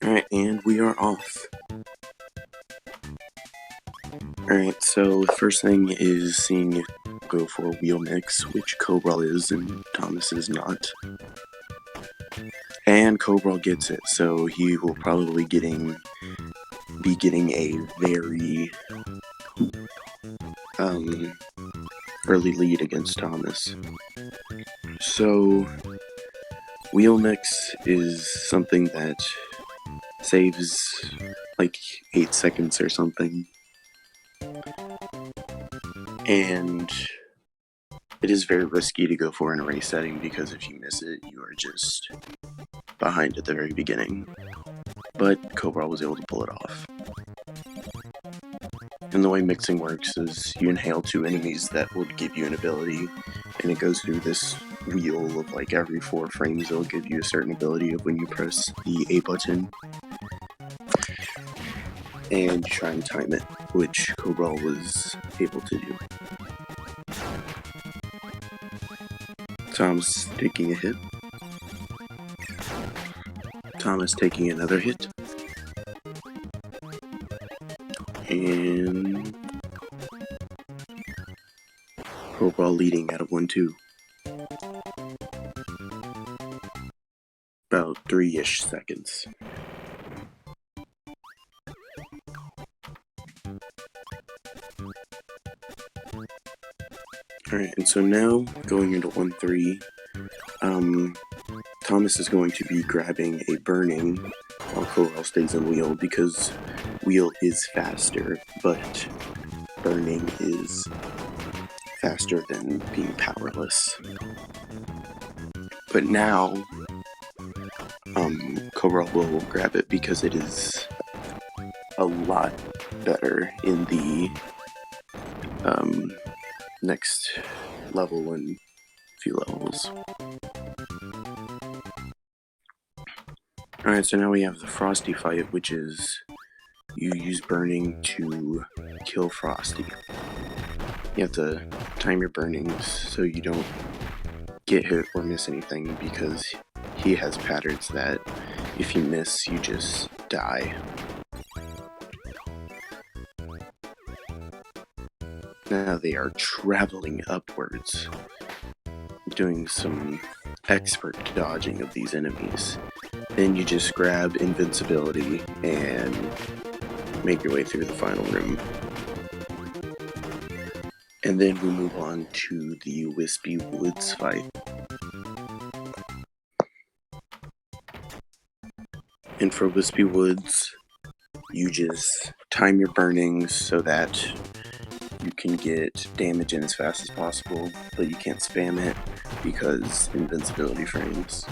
Alright, and we are off. Alright, so the first thing is seeing if go for a wheel mix, which Kobral is and Thomas is not. And Kobral gets it, so he will probably be getting a very early lead against Thomas. So wheel mix is something that saves like 8 seconds or something, and it is very risky to go for in a race setting because if you miss it, you are just behind at the very beginning. But Kobral was able to pull it off. And the way mixing works is you inhale 2 enemies that will give you an ability, and it goes through this wheel of like every 4 frames it'll give you a certain ability of when you press the A button. And you try and time it, which Kobral was able to do. Thomas taking a hit. Thomas taking another hit. And Kobral leading at a 1-2. About 3-ish seconds. Alright, and so now, going into 1-3, Thomas is going to be grabbing a burning while Kobral stays in wheel, because wheel is faster, but burning is faster than being powerless. But now, Kobral will grab it because it is a lot better in the next level and few levels. Alright, so now we have the Frosty fight, which is you use burning to kill Frosty. You have to time your burnings so you don't get hit or miss anything, because he has patterns that if you miss, you just die. Now they are traveling upwards, doing some expert dodging of these enemies. Then you just grab invincibility and make your way through the final room. And then we move on to the Wispy Woods fight. And for Wispy Woods, you just time your burnings so that you can get damage in as fast as possible, but you can't spam it because invincibility frames.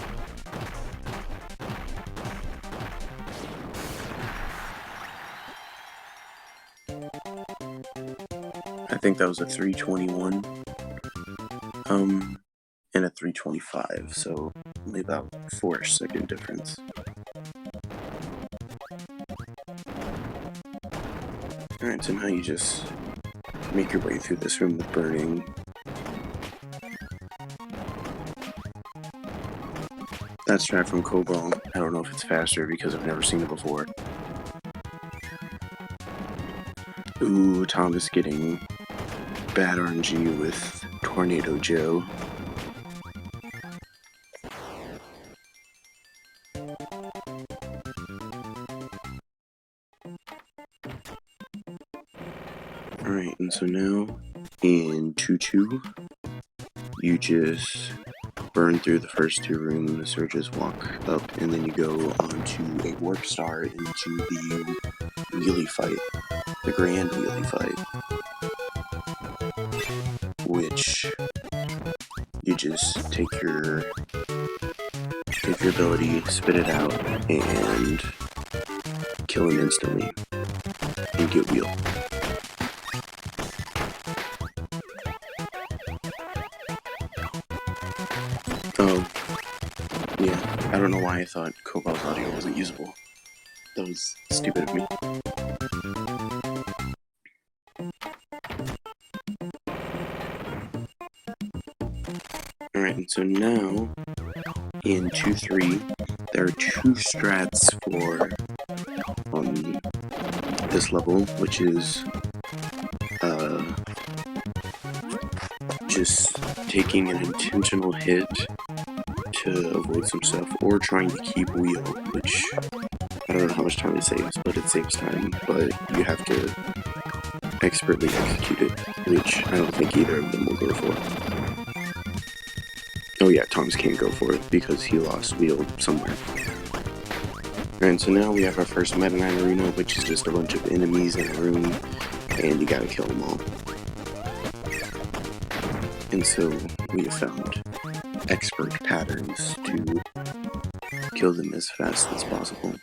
I think that was a 321, and a 325, so only about 4-ish second difference. Alright, so now you just make your way through this room with burning. That strat from Kobral, I don't know if it's faster because I've never seen it before. Ooh, Thomas getting bad RNG with Tornado Joe. Alright, and so now in 2-2, you just burn through the first 2 rooms or just walk up, and then you go on to a warp star into the wheelie fight, the grand wheelie fight, which you just take your ability, spit it out, and kill him instantly, and get wheel. Oh, yeah, I don't know why I thought Kobal's audio wasn't usable. That was stupid of me. Alright, and so now, in 2-3, there are two strats for this level, which is just taking an intentional hit to avoid some stuff, or trying to keep wheel, which I don't know how much time it saves, but it saves time, but you have to expertly execute it, which I don't think either of them will go for. Oh yeah, Thomas can't go for it because he lost wheel somewhere. And so now we have our first Meta Knight arena, which is just a bunch of enemies in a room, and you gotta kill them all. And so we have found expert patterns to kill them as fast as possible.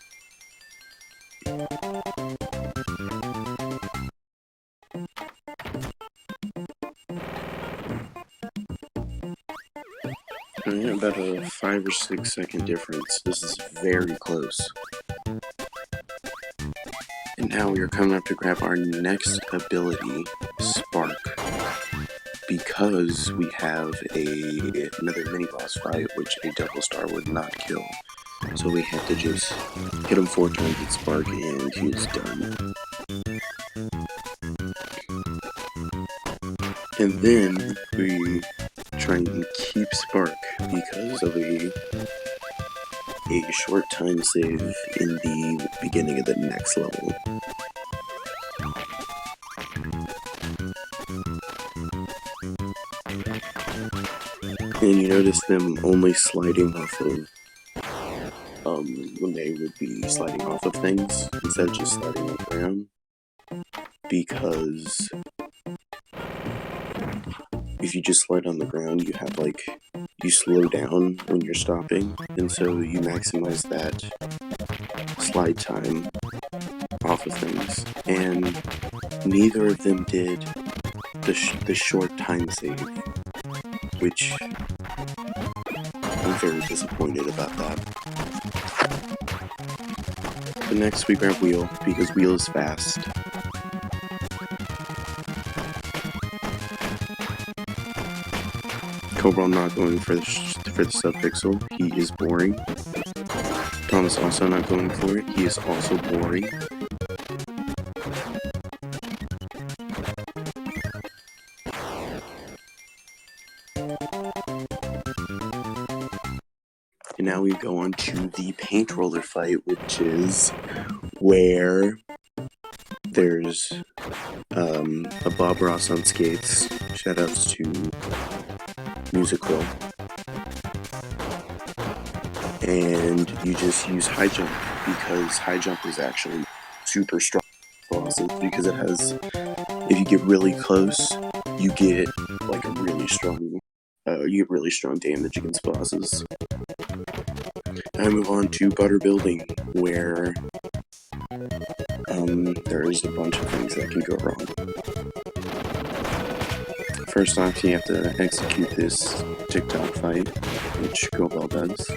About a 5 or 6 second difference. This is very close. And now we are coming up to grab our next ability, Spark. Because we have another mini-boss fight, which a double star would not kill. So we have to just hit him 4 times with Spark and he's done. And then we try and keep Spark because of a short time save in the beginning of the next level. And you notice them only sliding off of, when they would be sliding off of things, instead of just sliding on the ground, because if you just slide on the ground, you have, like, you slow down when you're stopping, and so you maximize that slide time off of things, and neither of them did the short time save, which I'm very disappointed about that. But next we grab Wheel, because Wheel is fast. Kobral not going for the sub-pixel, he is boring. Thomas also not going for it, he is also boring. And now we go on to the paint roller fight, which is where there's a Bob Ross on skates. Shoutouts to Musical. And you just use high jump, because high jump is actually super strong bosses, because it has, if you get really close, you get like a really strong, you get really strong damage against bosses. I move on to Butter Building, where there's a bunch of things that can go wrong. First off, you have to execute this TikTok fight, which Kobral does.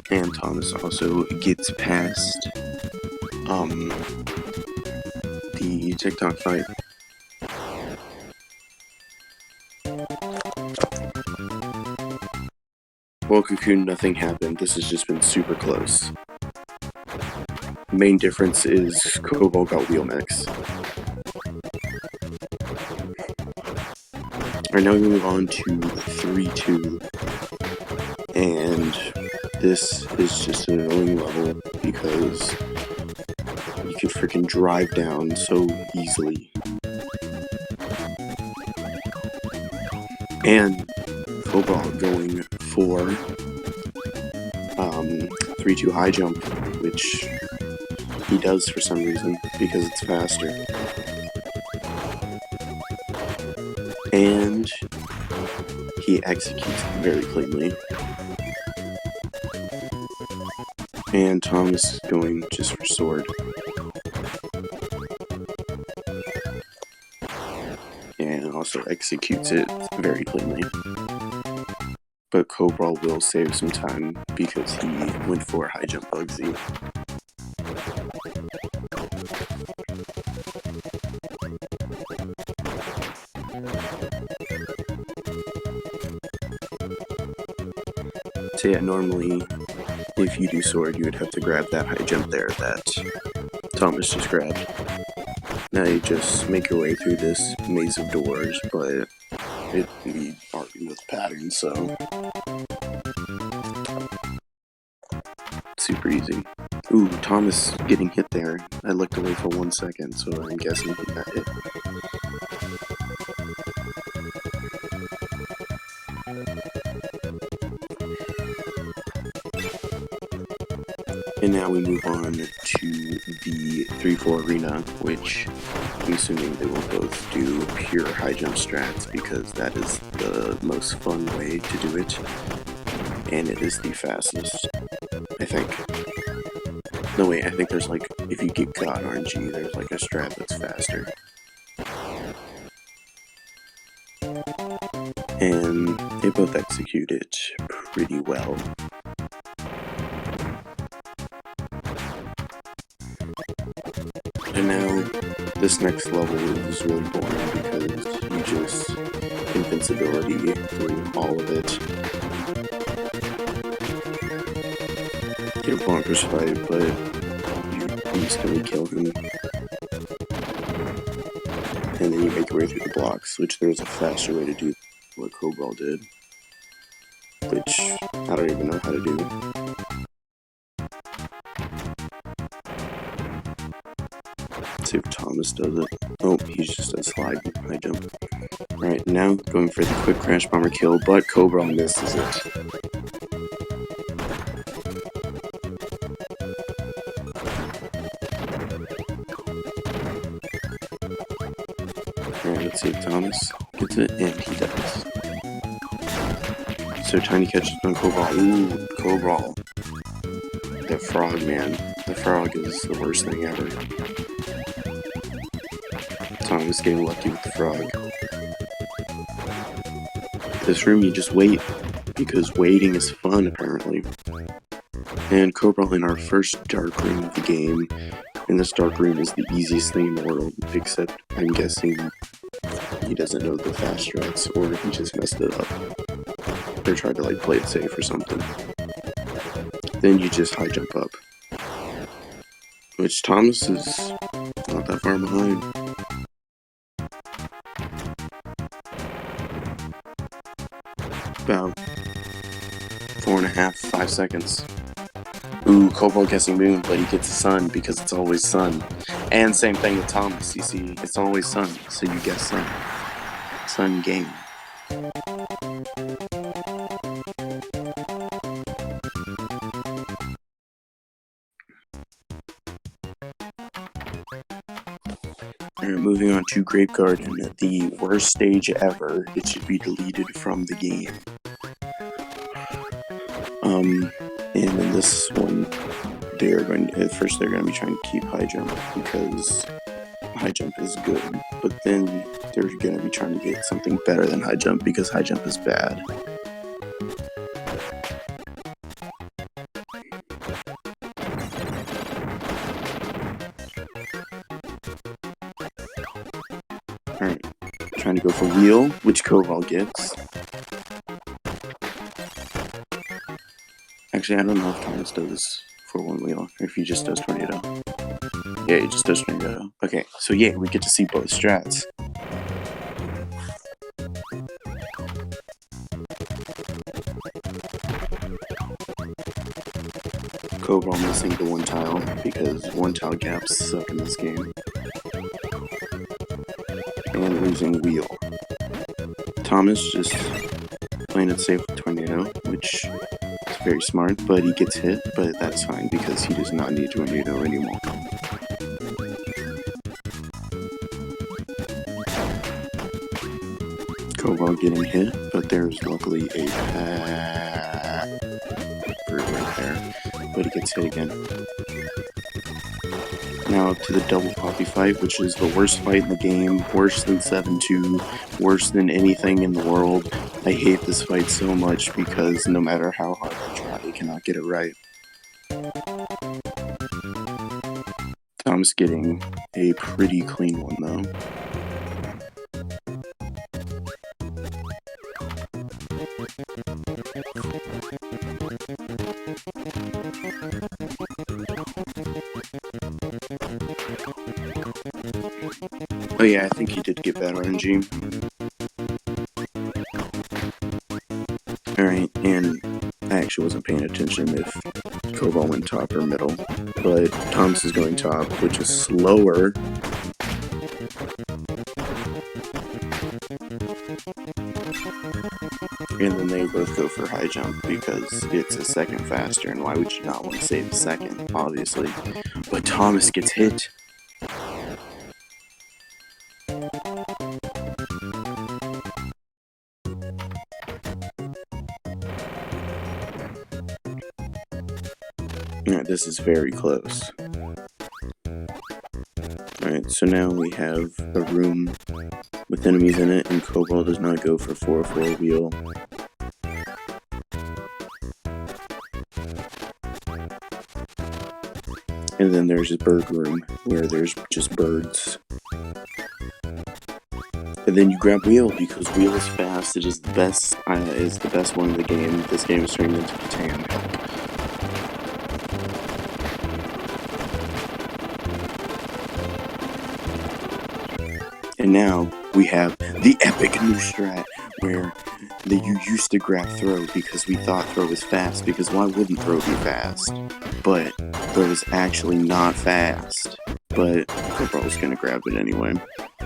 And Thomas also gets past the TikTok fight. Well, Cocoon, nothing happened. This has just been super close. Main difference is Kobral got Wheel Max. Alright, now we move on to 3-2. And this is just an annoying level because you can freaking drive down so easily. And Kobral going for 3-2 high jump, which he does for some reason, because it's faster. And he executes very cleanly. And Thomas going just for sword. And also executes it very cleanly. But Kobral will save some time because he went for high jump Bugsy. So yeah, normally, if you do sword, you would have to grab that high jump there that Thomas just grabbed. Now you just make your way through this maze of doors, but you already know the pattern, so super easy. Ooh, Thomas getting hit there. I looked away for 1 second, so I'm guessing he got hit. And now we move on to the 3-4 arena, which I'm assuming they will both do pure high jump strats because that is the most fun way to do it. And it is the fastest, I think. No wait, I think there's like, if you get God RNG, there's like a strat that's faster. And they both execute it pretty well. And now, this next level is really boring because you just invincibility through all of it. Get a bonkers fight, but you instantly kill him. And then you make your way through the blocks, which there's a faster way to do what Kobral did. Which I don't even know how to do. Let's see if Thomas does it. Oh, he's just a slide high jump. Alright, now going for the quick crash bomber kill, but Kobral misses it. Alright, let's see if Thomas gets it, and he does. So Tiny catches on Kobral. Ooh, Kobral. The frog, man. The frog is the worst thing ever. Thomas getting lucky with the frog. This room you just wait, because waiting is fun apparently. And Kobral in our first dark room of the game, and this dark room is the easiest thing in the world, except I'm guessing he doesn't know the fast strats, or he just messed it up. Or tried to like play it safe or something. Then you just high jump up. Which Thomas is not that far behind. About 4.5, 5 seconds. Ooh, Kobral guessing moon, but he gets sun because it's always sun. And same thing with Thomas, you see, it's always sun, so you guess sun. Sun game. Alright, moving on to Grape Garden, the worst stage ever. It should be deleted from the game. And in this one, they're going to, at first they're going to be trying to keep high jump because high jump is good, but then they're going to be trying to get something better than high jump because high jump is bad. Alright, trying to go for wheel, which Kobral gets. Actually, I don't know if Thomas does for one wheel, or if he just does tornado. Yeah, he just does tornado. Okay, so yeah, we get to see both strats. Kobral missing the one tile, because one tile gaps suck in this game. And losing wheel. Thomas just playing it safe with tornado, which is very smart, but he gets hit, but that's fine because he does not need tornado anymore. Kobral getting hit, but there's luckily a bird right there, but he gets hit again. Now to the double poppy fight, which is the worst fight in the game, worse than 7-2, worse than anything in the world. I hate this fight so much because no matter how hard I try, I cannot get it right. Thomas getting a pretty clean one though. Oh yeah, I think he did get better RNG. Alright, and I actually wasn't paying attention if Kobral went top or middle, but Thomas is going top, which is slower. And then they both go for high jump because it's a second faster, and why would you not want to save a second, obviously. But Thomas gets hit. Alright, this is very close. Alright, so now we have a room with enemies in it, and Kobral does not go for 4-4 wheel. And then there's a bird room, where there's just birds. And then you grab wheel, because wheel is fast, it is the best one in the game. This game is turning into Catan. And now we have the epic new strat where you used to grab throw because we thought throw was fast, because why wouldn't throw be fast? But throw is actually not fast. But Kobral's gonna grab it anyway,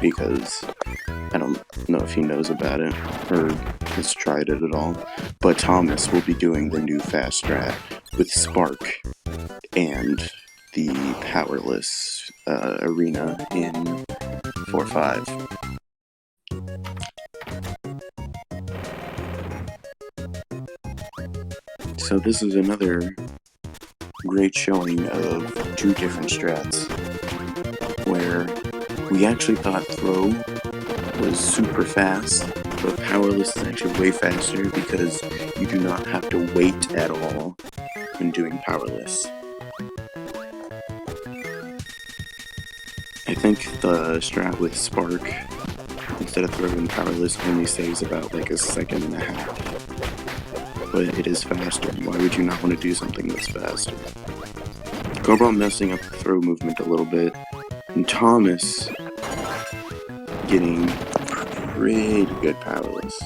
because I don't know if he knows about it or has tried it at all. But Thomas will be doing the new fast strat with Spark and the powerless arena in 4-5. So this is another great showing of two different strats, where we actually thought throw was super fast, but powerless is actually way faster because you do not have to wait at all when doing powerless. I think the strat with Spark, instead of throwing powerless, only saves about like a second and a half. But it is faster. Why would you not want to do something that's faster? Kobral messing up the throw movement a little bit, and Thomas getting pretty good powerless.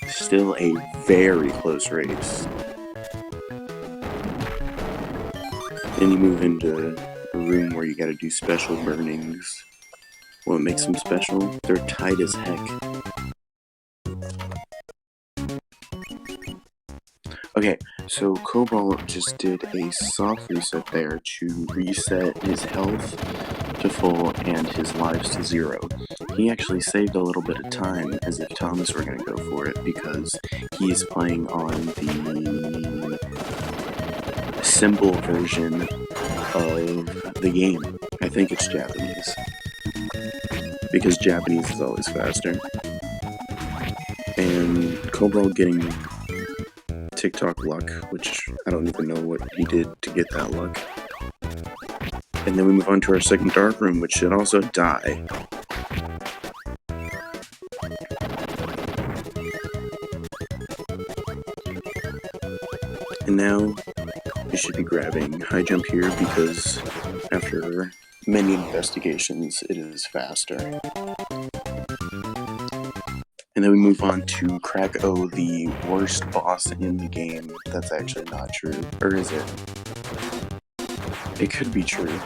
Still a very close race. Then you move into a room where you gotta do special burnings. What makes them special? They're tight as heck. Okay, so Kobral just did a soft reset there to reset his health to full and his lives to 0. He actually saved a little bit of time as if Thomas were going to go for it, because he is playing on the symbol version of the game. I think it's Japanese, because Japanese is always faster. And Kobral getting TikTok luck, which I don't even know what he did to get that luck. And then we move on to our second dark room, which should also die. And now we should be grabbing high jump here, because after many investigations, it is faster. And then we move on to Crack O, the worst boss in the game. That's actually not true. Or is it? It could be true.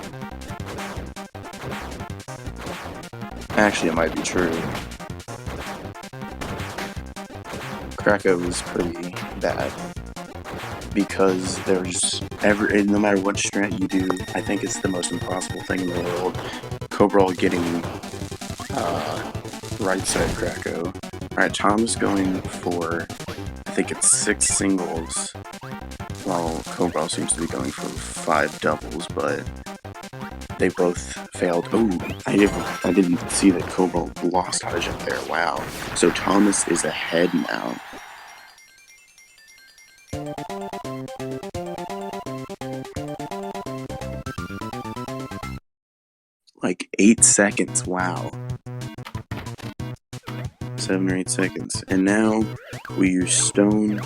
Actually, it might be true. Crack O is pretty bad, because there's no matter what strat you do, I think it's the most impossible thing in the world. Kobral getting right side Crack O. Alright, Tom's going for, I think it's 6 singles, while Kobral seems to be going for 5 doubles, but they both failed. Oh, I didn't see that Kobral lost high jump there. Wow. So Thomas is ahead now. Like 8 seconds, wow. 7 or 8 seconds. And now we use stone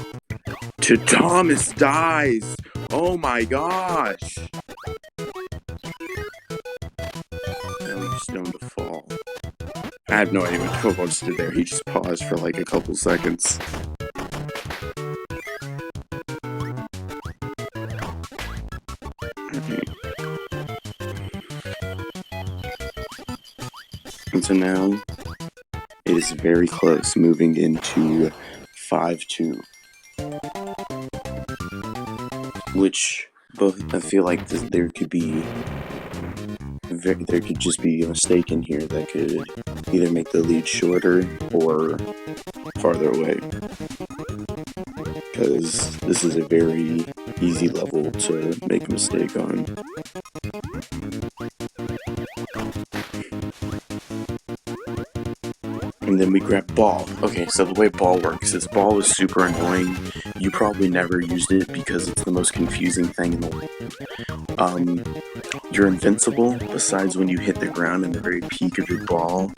to Thomas dies! Oh my gosh! Now we use stone to fall. I have no idea what Kobral just did there. He just paused for like a couple seconds. Okay. And so now it is very close, moving into 5-2. Which both I feel like there could just be a mistake in here that could either make the lead shorter or farther away. Because this is a very easy level to make a mistake on. And then we grab ball. Okay, so the way ball works is ball is super annoying. You probably never used it because it's the most confusing thing in the world. You're invincible besides when you hit the ground in the very peak of your ball.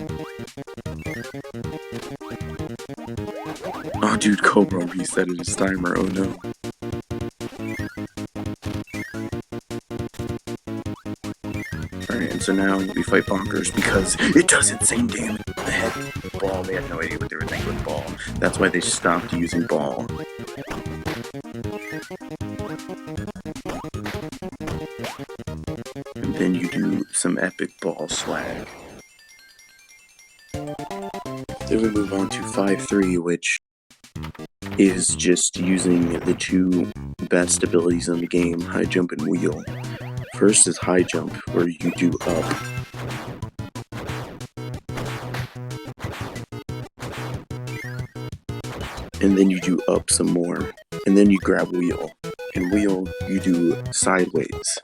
Oh dude, Kobral resetted his timer, oh no. Alright, and so now we fight bonkers because it does insane damage. The head ball, they had no idea what they were thinking with ball. That's why they stopped using ball. And then you do some epic ball swag. Then we move on to 5-3, which is just using the two best abilities in the game, high jump and wheel. First is high jump, where you do up. And then you do up some more. And then you grab wheel. And wheel, you do sideways.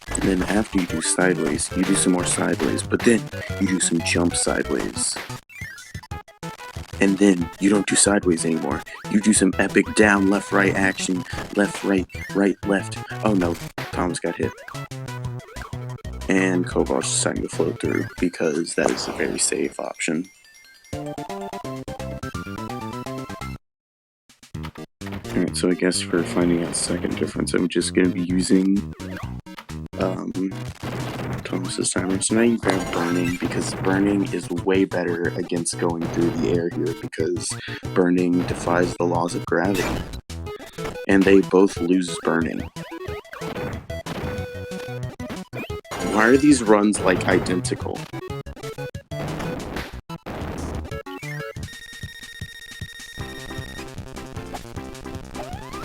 And then after you do sideways, you do some more sideways, but then you do some jump sideways. And then you don't do sideways anymore. You do some epic down, left, right action. Left, right, right, left. Oh no, Thomas got hit. And Kobal's deciding to float through because that is a very safe option. Alright, so I guess for finding out the second difference, I'm just going to be using Thomas's timer. So now you grab burning, because burning is way better against going through the air here, because burning defies the laws of gravity. And they both lose burning. Why are these runs like identical?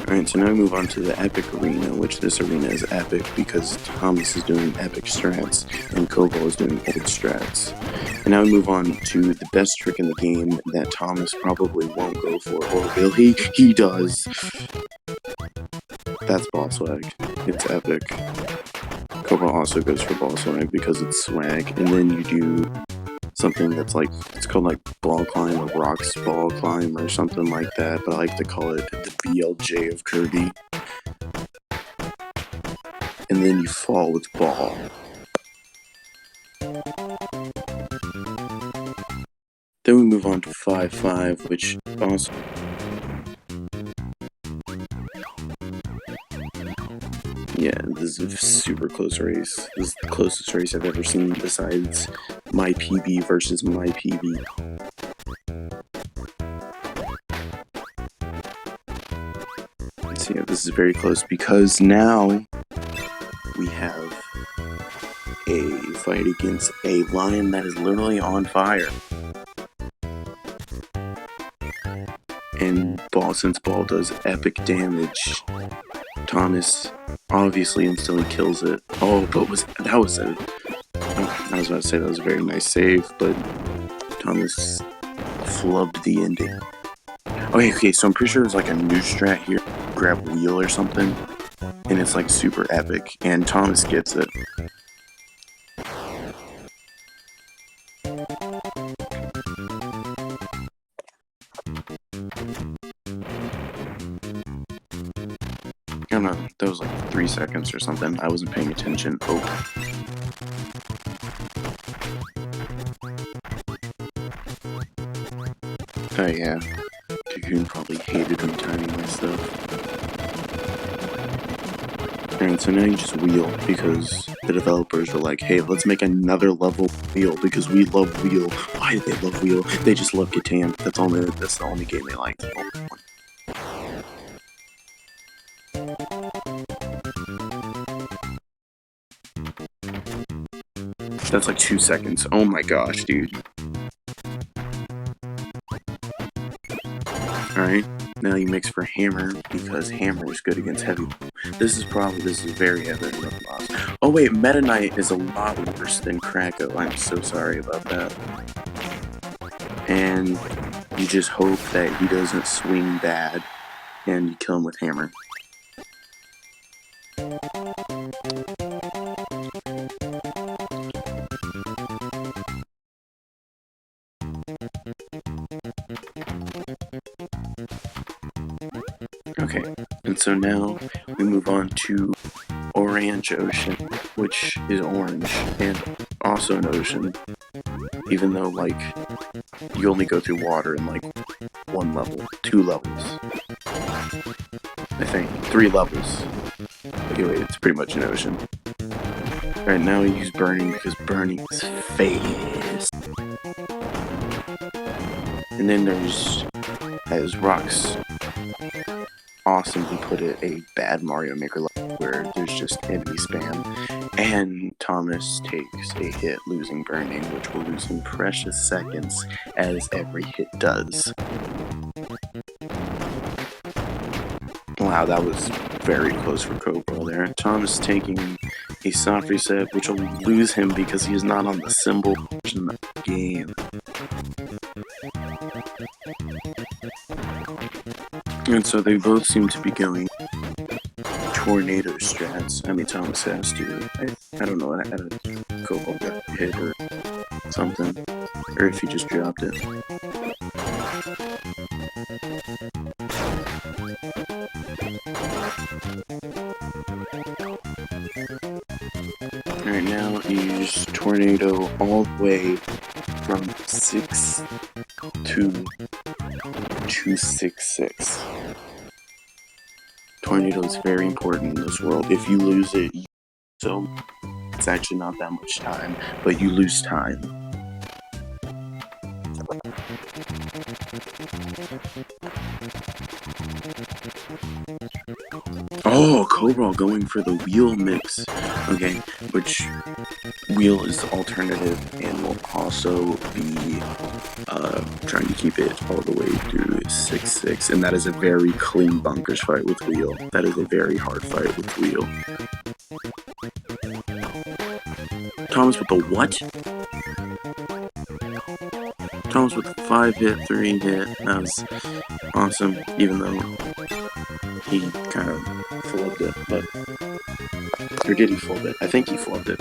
Alright, so now we move on to the epic arena, which this arena is epic because Thomas is doing epic strats and Kobral is doing epic strats. And now we move on to the best trick in the game that Thomas probably won't go for, or will he? He does! That's ball swag. It's epic. Kobral also goes for ball swag because it's swag, and then you do something that's like, it's called like ball climb or rocks ball climb or something like that, but I like to call it the BLJ of Kirby. And then you fall with ball. Then we move on to 5-5, which also... Yeah, this is a super close race. This is the closest race I've ever seen besides my PB versus my PB. So yeah, this is very close because now we have a fight against a lion that is literally on fire. And since ball does epic damage, Thomas obviously instantly kills it. Oh, but I was about to say that was a very nice save, but Thomas flubbed the ending. Okay, so I'm pretty sure there's like a new strat here, grab wheel or something, and it's like super epic, and Thomas gets it. don't know, that was like 3 seconds or something. I wasn't paying attention. Oh. Oh yeah. Cocoon probably hated me timing my stuff. And so now you just wheel, because the developers were like, hey, let's make another level wheel, because we love wheel. Why do they love wheel? They just love Catan. That's the only game they like. That's like 2 seconds. Oh my gosh, dude. Alright, now you mix for hammer, because hammer is good against heavy. This is very evident with boss. Oh wait, Meta Knight is a lot worse than Krako. I'm so sorry about that. And you just hope that he doesn't swing bad, and you kill him with hammer. Okay, and so now we move on to Orange Ocean, which is orange, and also an ocean, even though, like, you only go through water in, like, 1 level, 2 levels. I think, 3 levels. Anyway, it's pretty much an ocean. Alright, now we use burning, because burning is fast. And then there's, as Rocks awesomely put it, a bad Mario Maker level where there's just enemy spam, and Thomas takes a hit losing burning, which will lose him precious seconds, as every hit does. Wow, that was very close for Kobral there. Thomas taking a soft reset, which will lose him because he is not on the symbol portion of the game. And so they both seem to be going tornado strats. I mean, Thomas has to. I don't know, I had a Kobral got hit or something, or if he just dropped it. Alright, now you use tornado all the way from 6 to 266. Tornado is very important in this world. If you lose it, so it's actually not that much time, but you lose time. Oh, Kobral going for the wheel mix. Okay, which wheel is the alternative and will also be trying to keep it all the way through 6-6, and that is a very clean bunkers fight with wheel. That is a very hard fight with wheel. Thomas with the what? Thomas with 5 hit, 3 hit. That was awesome, even though he kind of flubbed it, but... Or did he flub it? I think he flubbed it.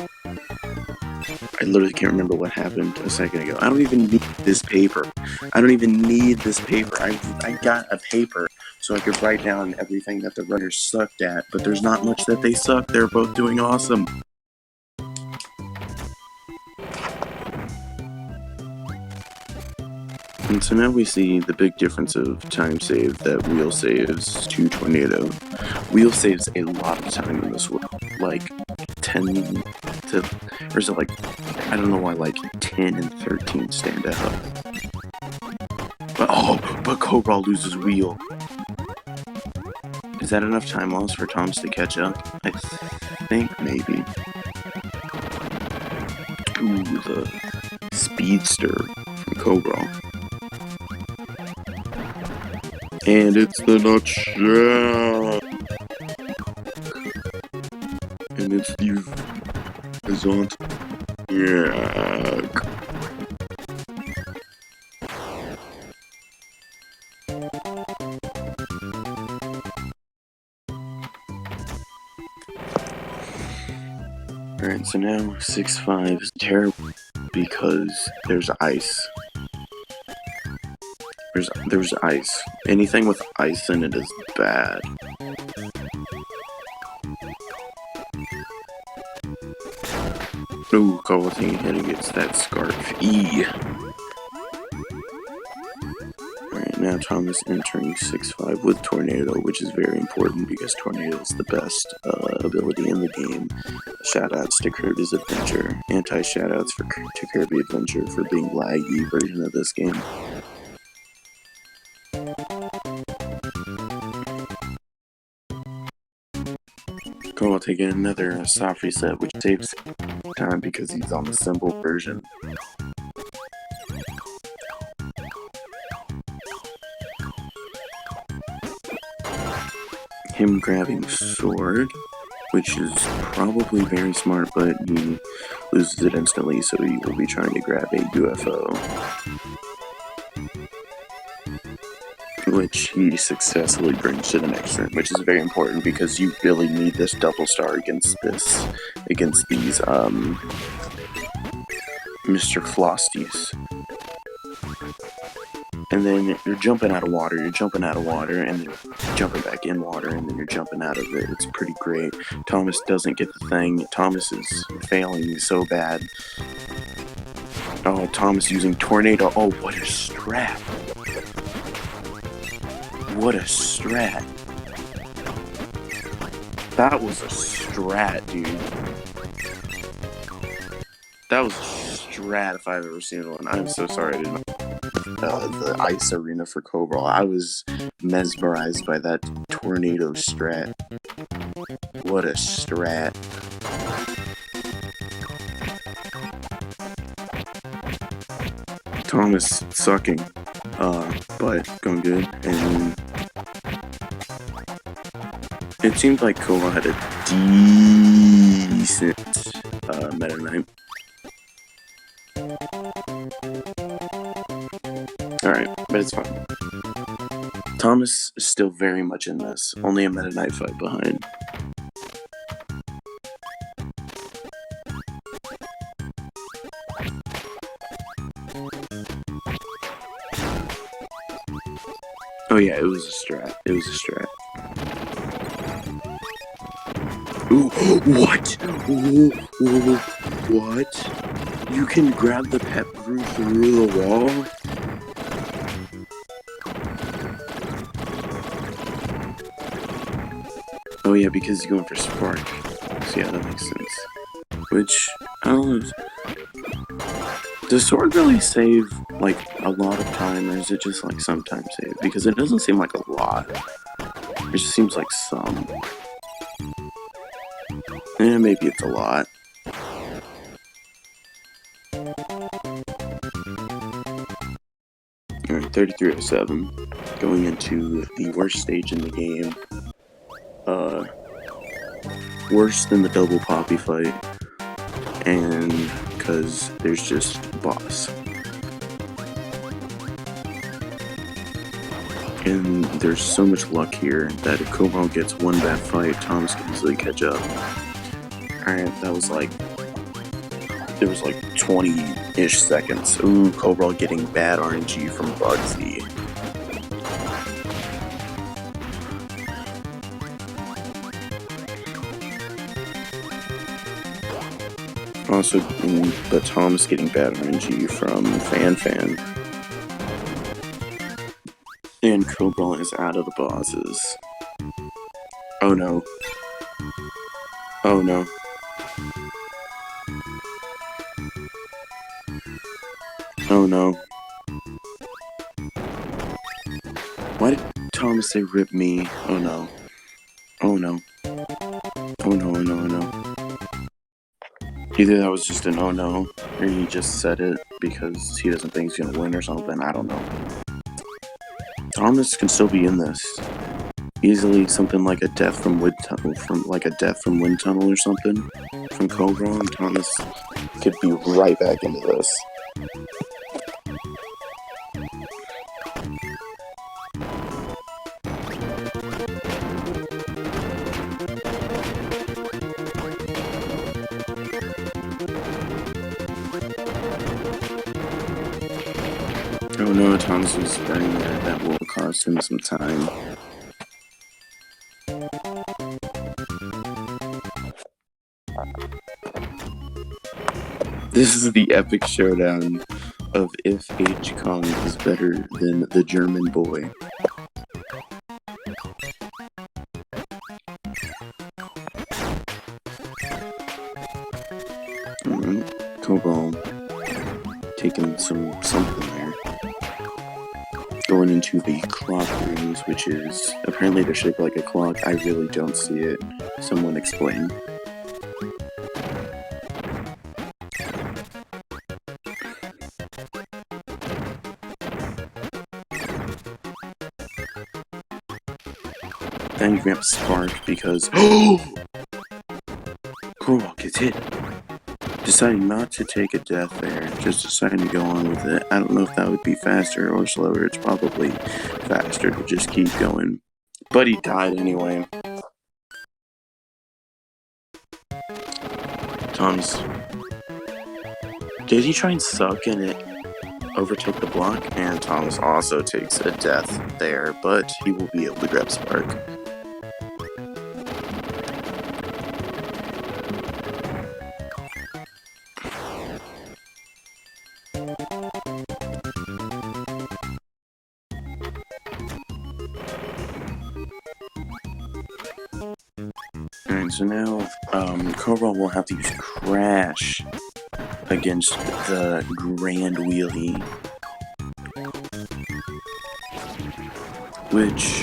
I literally can't remember what happened a second ago. I don't even need this paper. I don't even need this paper. I got a paper so I could write down everything that the runners sucked at, but there's not much that they suck. They're both doing awesome. And so now we see the big difference of time save that wheel saves to tornado. Wheel saves a lot of time in this world, like 10 to, or is it like, I don't know why like 10 and 13 stand out. But Kobral loses wheel. Is that enough time loss for Thomas to catch up? I think maybe. Ooh, the speedster from Kobral. And it's the nutshell. And it's the Azant. Yeah. Alright, so now 6-5 is terrible because there's ice. There's ice. Anything with ice in it is bad. Ooh, Kobral taking a hit against that Scarf. E. Alright, now Thomas entering 6-5 with Tornado, which is very important because Tornado is the best ability in the game. Shoutouts to Kirby's Adventure. Anti-shoutouts to Kirby Adventure for being laggy version of this game. Kobral taking another soft reset, which saves time because he's on the simple version. Him grabbing sword, which is probably very smart, but he loses it instantly, so he will be trying to grab a UFO. Which he successfully brings to the next turn, which is very important because you really need this double star against these Mr. Flosties. And then you're jumping out of water, and then you're jumping back in water, and then you're jumping out of it. It's pretty great. Thomas doesn't get the thing. Thomas is failing so bad. Oh, Thomas using Tornado. Oh, what a strat. What a strat. That was a strat, dude. That was a strat if I've ever seen one. I'm so sorry I didn't the ice arena for Kobral. I was mesmerized by that Tornado strat. What a strat. Thomas sucking, but going good, and it seemed like Kobral had a decent Meta Knight. Alright, but it's fine. Thomas is still very much in this, only a Meta Knight fight behind. Oh yeah, it was a strat. It was a strat. Ooh, what? Ooh, what? You can grab the pet brew through the wall? Oh yeah, because he's going for Spark. So yeah, that makes sense. Which, I don't know. Does Sword really save, like, a lot of time, or is it just, like, sometimes save? Because it doesn't seem like a lot. It just seems like some. Maybe it's a lot. Alright, 3307. Going into the worst stage in the game. Worse than the double Poppy fight. And because there's just boss. And there's so much luck here that if Kobral gets one bad fight, Thomas can easily catch up. Alright, that was like... There was like 20-ish seconds. Ooh, Kobral getting bad RNG from Bugsy. Also, but Tom's getting bad RNG from Fan. And Kobral is out of the bosses. Oh no. Oh no. Oh no. Why did Thomas say rip me? Oh no. Oh no. Oh no, oh no, oh no. Either that was just an oh no, or he just said it because he doesn't think he's gonna win or something, I don't know. Thomas can still be in this. Easily something like a death from Wind Tunnel, or something from Kobral, and Thomas could be right back into this. Oh no, Thomas was burning there. That will cost him some time. This is the epic showdown of if H. Kong is better than the German boy. Kobral taking something there. Going into the clock rooms, which is apparently they're shaped like a clock. I really don't see it. Someone explain. Then you grab Spark because Kobral gets hit. Deciding not to take a death there, just deciding to go on with it. I don't know if that would be faster or slower. It's probably faster to just keep going. But he died anyway. Thomas, did he try and suck and it overtake the block? And Thomas also takes a death there, but he will be able to grab Spark. Alright, so now Kobral will have to use Crash against the Grand Wheelie, which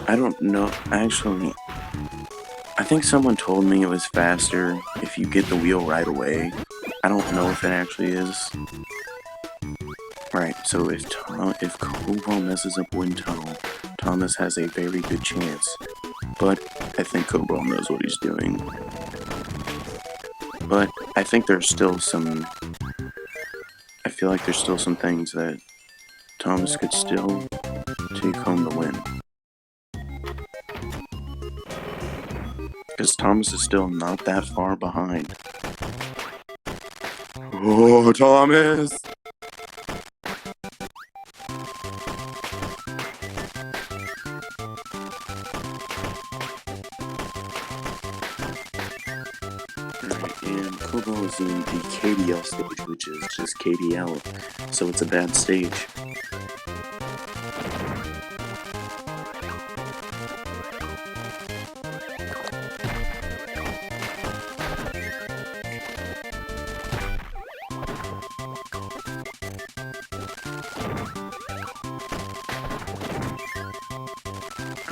I don't know. Actually, I think someone told me it was faster if you get the wheel right away. I don't know if it actually is. Right, so if Kobral messes up Wind Tunnel, Thomas has a very good chance. But I think Kobral knows what he's doing. But I think there's still some... I feel like there's still some things that Thomas could still take home the win. Because Thomas is still not that far behind. Oh, Thomas! And Kobral is in the KDL stage, which is just KDL, so it's a bad stage.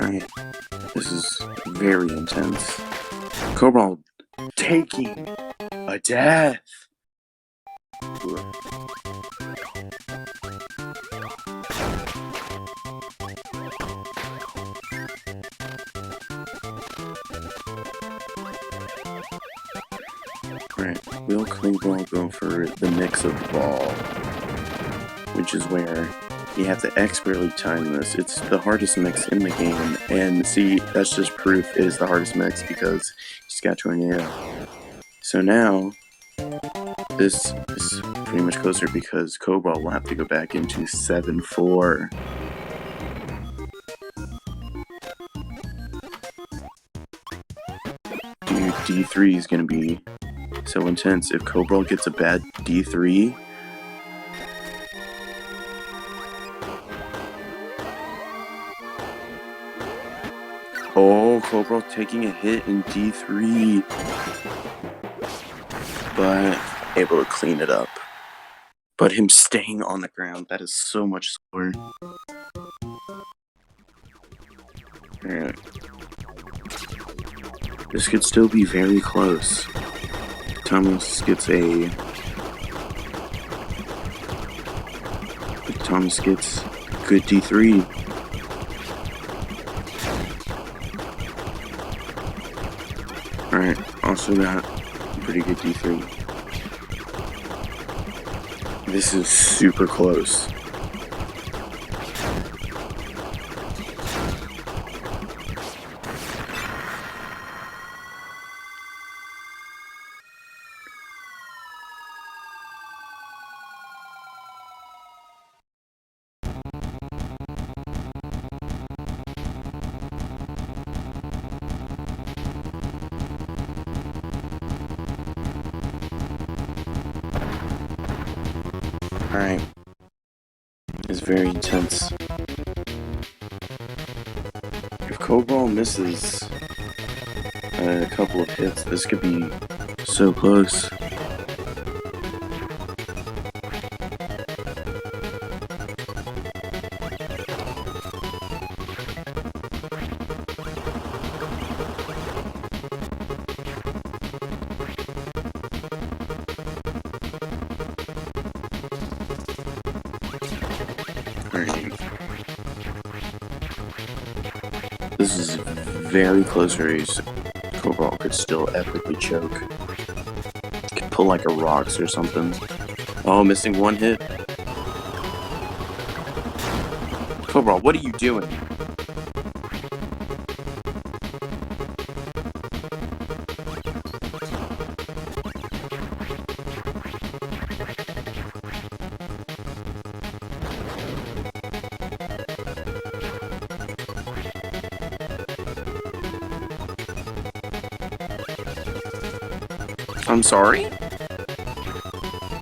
Alright, this is very intense. Kobral taking a death! Right, will Kobral go for the mix of the ball? Which is where you have to expertly time this. It's the hardest mix in the game, and see, that's just proof it is the hardest mix because he's got tornado. So now, this is pretty much closer because Kobral will have to go back into 7-4. Dude, D3 is going to be so intense. If Kobral gets a bad D3, oh, Kobral taking a hit in D3, but able to clean it up. But him staying on the ground, that is so much slower. Alright. This could still be very close. Thomas gets a... Thomas gets good D3. Alright, also got pretty good D3. This is super close. Alright. It's very intense. If Kobral misses a couple of hits, this could be so close. Alright. This is a very close race. Kobral could still epically choke. Could pull like a rocks or something. Oh, missing one hit. Kobral, what are you doing? I'm sorry?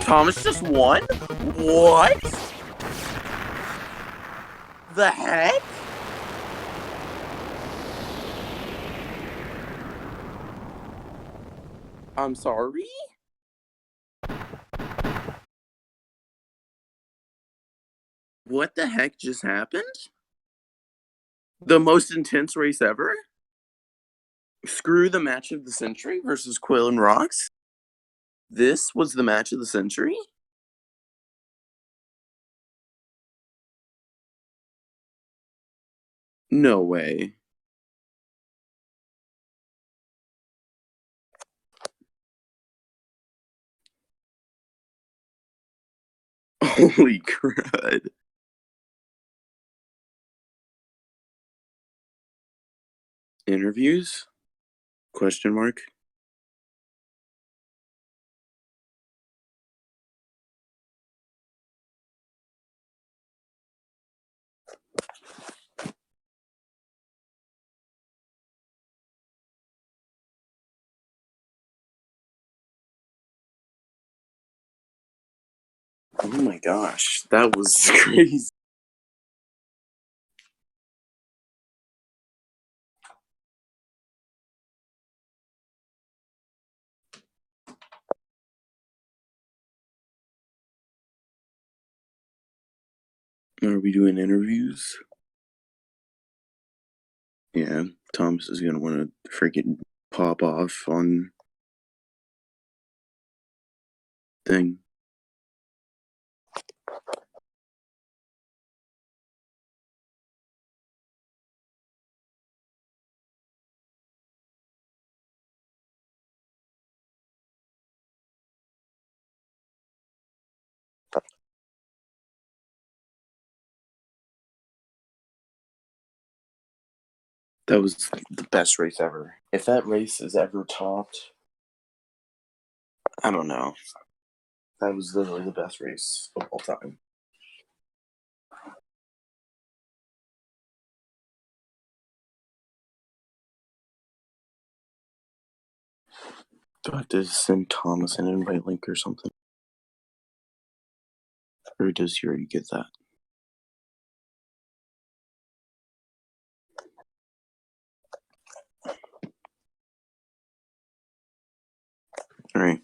Thomas just won? What? The heck? I'm sorry? What the heck just happened? The most intense race ever? Screw the match of the century versus Quill and Rocks? This was the match of the century? No way. Holy crud. Interviews? Question mark? Oh my gosh, that was crazy. Are we doing interviews? Yeah, Thomas is gonna wanna freaking pop off on thing. That was the best race ever. If that race is ever topped, I don't know. That was literally the best race of all time. Do I have to send Thomas an invite link or something? Or does he already get that? Alright.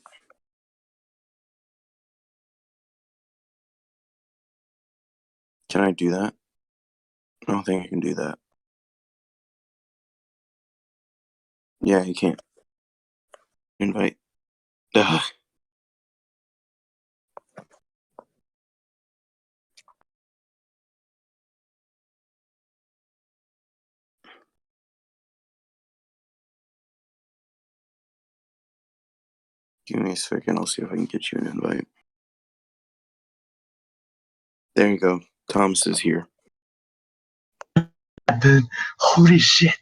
Can I do that? I don't think I can do that. Yeah, you can't. Invite. Ugh. Give me a second, I'll see if I can get you an invite. There you go. Thomas is here. Holy shit.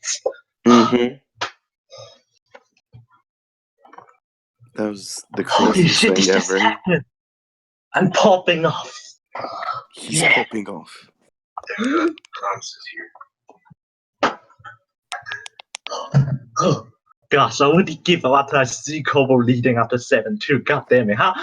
Mm-hmm. That was the craziest thing ever. Happened. I'm popping off. He's popping off. Thomas is here. gosh, I already give up after I see Kobral leading after 7-2. God damn it. How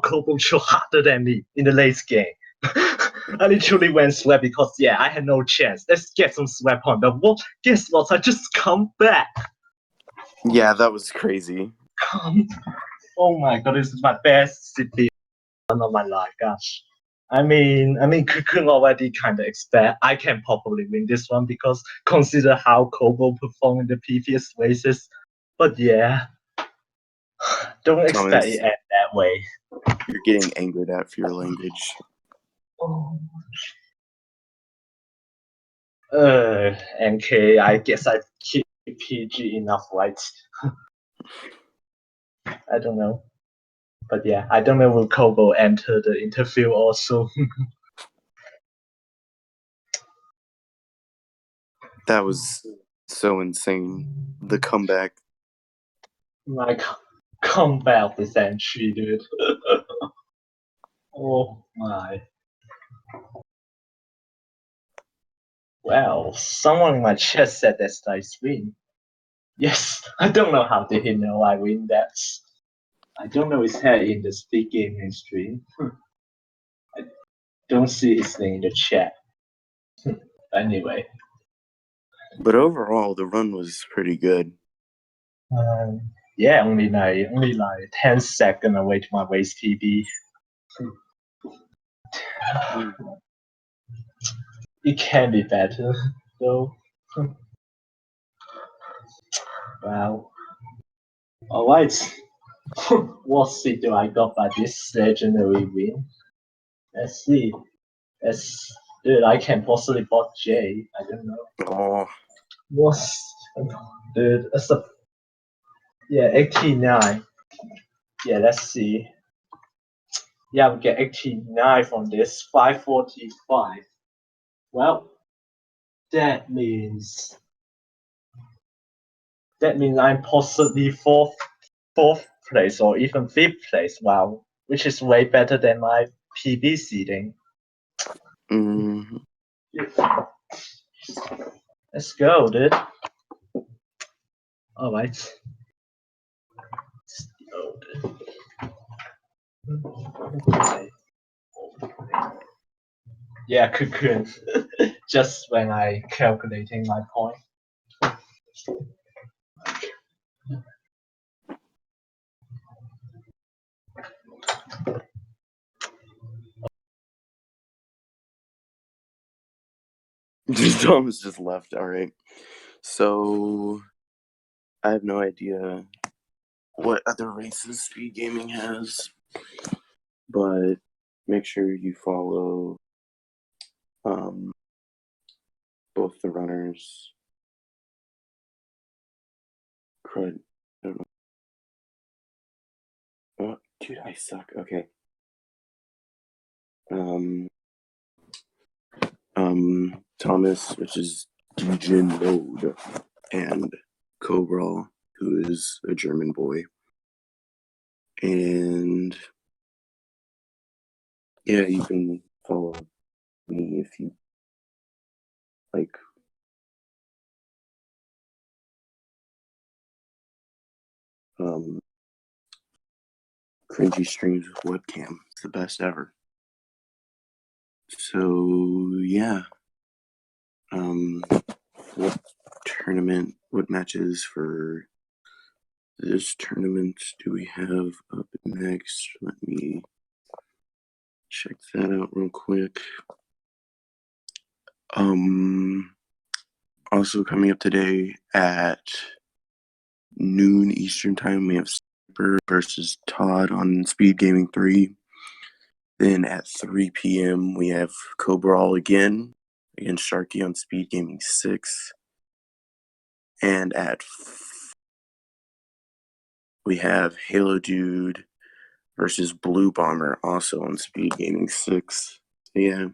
Kobral so harder than me in the late game? I literally went sweat because, yeah, I had no chance. Let's get some sweat on. But what? Guess what? I just come back. Yeah, that was crazy. Oh my god, this is my best city of my life. Gosh. I mean, Cocoon already kind of expect I can probably win this one because consider how Kobral performed in the previous races. But yeah, don't expect Thomas, it that way. you're getting angered at for your language. Oh. NK, I guess I keep PG enough, right? I don't know. But yeah, I don't know will Kobral enter the interview also. That was so insane. The comeback. My comeback is entry, dude. Oh my. Well, someone in my chat said that's nice win. Yes, I don't know how did he know I win that. I don't know his head in the SpeedGaming stream. I don't see his name in the chat. Anyway. But overall, the run was pretty good. Yeah, only like 10 seconds away to my race PB. It can be better, though. Wow. Alright. What seed do I got by this legendary win? Let's see. Dude, I can possibly bot J. I don't know. Oh, What's dude? It's a 89. Yeah, let's see. Yeah, we get 89 from this 545. Well, that means I'm possibly fourth place or even fifth place. Wow, which is way better than my PB seeding. Let's go, dude. All right. Yeah, Cocoon. Just when I calculating my point. Thomas just left. All right. So I have no idea what other races SpeedGaming has, but make sure you follow both the runners. Crud. I don't know. Oh, dude, I suck. Okay. Thomas, which is DJ Mode, and Kobral, who is a German boy. And yeah, you can follow me if you like. Cringy streams with webcam. It's the best ever. So yeah. What matches for this tournament do we have up next? Let me check that out real quick. Also coming up today at noon Eastern time, we have Sniper versus Todd on SpeedGaming 3. Then at 3 p.m. we have Kobral again against Sharky on SpeedGaming 6. And at we have Halo Dude versus Blue Bomber also on SpeedGaming 6. So yeah,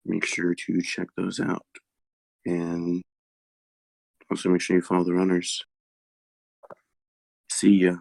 make sure to check those out. And also make sure you follow the runners. See ya.